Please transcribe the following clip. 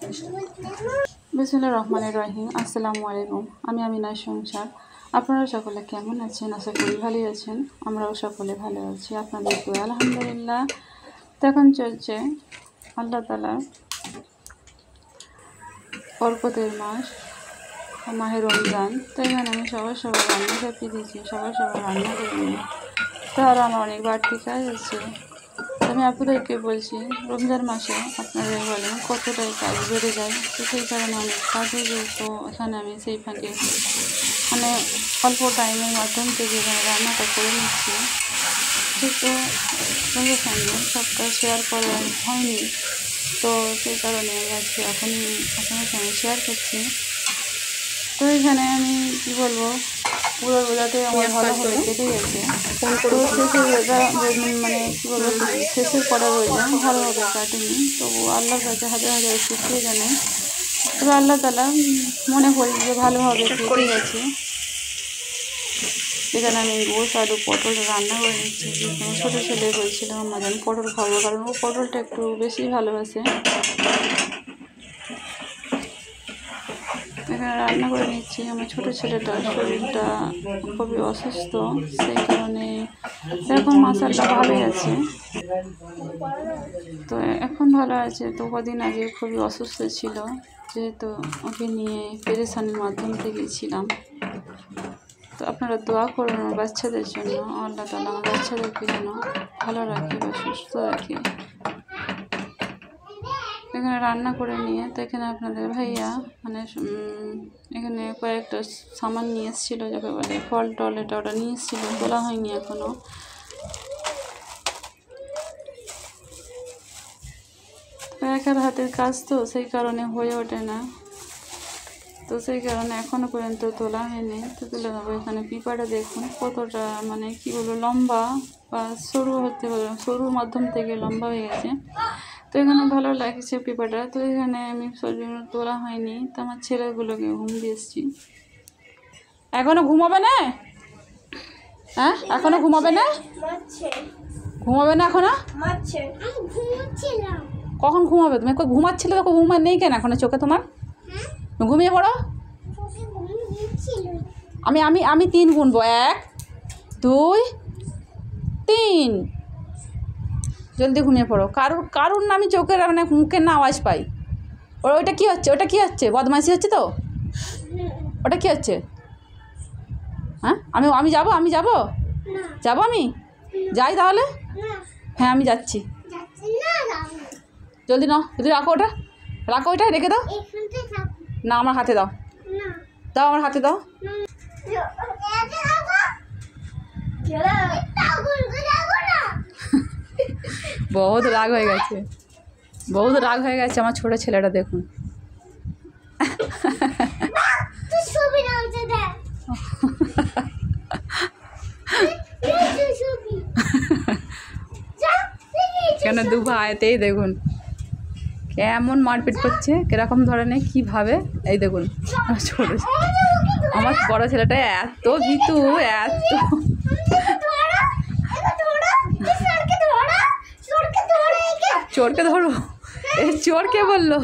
বিসমিল্লাহির রহমানির রহিম। আসসালামু আলাইকুম। আমি আমিনার সংসার। আপনারা সকলে কেমন আছেন? আশা করি ভালোই আছেন। আমরাও সকলে ভালো আছি আপনাদের দোয়া, আলহামদুলিল্লাহ। তো এখন চলছে আল্লাহ তাআলার বরকতের মাস, মাহে রমজান। তো এখানে আমি সবার রান্না চাপিয়ে দিয়েছি, সবার রান্না করে নিই। তো আর আমার অনেক বাড়তি কাজ আছে। আমি আপনাদেরকে বলছি, রমজান মাসে আপনারা বলেন কতটাই কাজ বেড়ে যায়। তো সেই কারণে অনেক কাজ হয়ে যায়। তো এখানে আমি সেই ফাঁকে মানে অল্প টাইমের মাধ্যম থেকে এখানে রান্নাটা করে নিচ্ছি। কিন্তু সঙ্গে সঙ্গে সব কাজ শেয়ার করা হয়নি, তো সেই কারণে আমি আজকে এখনই আপনার সঙ্গে শেয়ার করছি। তো এখানে আমি কী বলবো, পুরো রোজাতে আমার ভালোভাবে কেটে গেছে। তো শেষের রোজা মানে কী বলবো, শেষের পরে রোজা ভালোভাবে কাটেনি। তবু আল্লাহর কাছে হাজার হাজার শুকরিয়া জানাই। তবে আল্লাহ তাআলা মনে করি যে ভালোভাবে কেটে গেছে। এখানে আমি গোশ আলু পটল রান্না করে নিচ্ছি। ছোটো ছেলে বলছিল আমার আমি পটল খাবো, কারণ ও পটলটা একটু বেশি ভালোবাসে। এখানে রান্না করে নিচ্ছি। আমার ছোটো ছেলেটার শরীরটা খুবই অসুস্থ, সেই কারণে এখন মাশাআল্লাহ ভালোই আছে। তো এখন ভালো আছে। তো কদিন আগে খুবই অসুস্থ ছিল, যেহেতু ওকে নিয়ে পেরেশানির মাধ্যম থেকে ছিলাম। তো আপনারা দোয়া করুন আমার বাচ্চাদের জন্য, আল্লাহ তাআলা আমার বাচ্চাদেরকে যেন ভালো রাখে বা সুস্থ রাখে। এখানে রান্না করে নিয়ে তো এখানে আপনাদের ভাইয়া মানে এখানে কয়েকটা সামান নিয়ে এসেছিলো, যাকে বলে ফল টল, এটা ওটা নিয়ে এসেছিলো, তোলা হয়নি এখনও। একার হাতের কাজ তো সেই কারণে হয়ে ওঠে না, তো সেই কারণে এখনও পর্যন্ত তোলা হয়নি। তো তুলে দেবো। এখানে পিঁপড়াটা দেখুন কতটা মানে কী বলবো লম্বা বা সরু হতে পারে, সরুর মাধ্যম থেকে লম্বা হয়ে গেছে। তো এখানে ভালো লাগছে পিঁপড়াটা। তো এখানে আমি সবজিগুলো তোলা হয়নি। তো আমার ছেলেগুলোকে ঘুম দিয়ে এসেছি। এখনও ঘুমাবে না? হ্যাঁ, এখনও ঘুমাবে না? ঘুমাবে না এখনও? কখন ঘুমাবে? তুমি ঘুমাচ্ছিলে তো, ঘুমায় নেই কেন এখনো চোখে তোমার? ঘুমিয়ে পড়ো। আমি আমি আমি 3 গুনবো, 1 2 3। জলদি ঘুমিয়ে পড়ো। কারুর না আমি চোখের মানে মুখের না আওয়াজ পাই। ওটা কী হচ্ছে? ওটা কী হচ্ছে? বদমাইশি হচ্ছে তো? ওটা কী হচ্ছে? হ্যাঁ, আমি যাবো আমি যাবো আমি যাই তাহলে। হ্যাঁ আমি যাচ্ছি। জলদি নাও, যদি রাখো ওটা রেখে দাও। না, আমার হাতে দাও, আমার হাতে দাও। বহুত রাগ হয়ে গেছে, আমার ছোটো ছেলেটা দেখুন। কেন দু ভাইতেই দেখুন কেমন মারপিট করছে, কিরকম ধরনের কীভাবে। এই দেখুন আমার বড় ছেলেটা এত ভীতু, এত চোরকে ধরো। এই চোর কে বললো?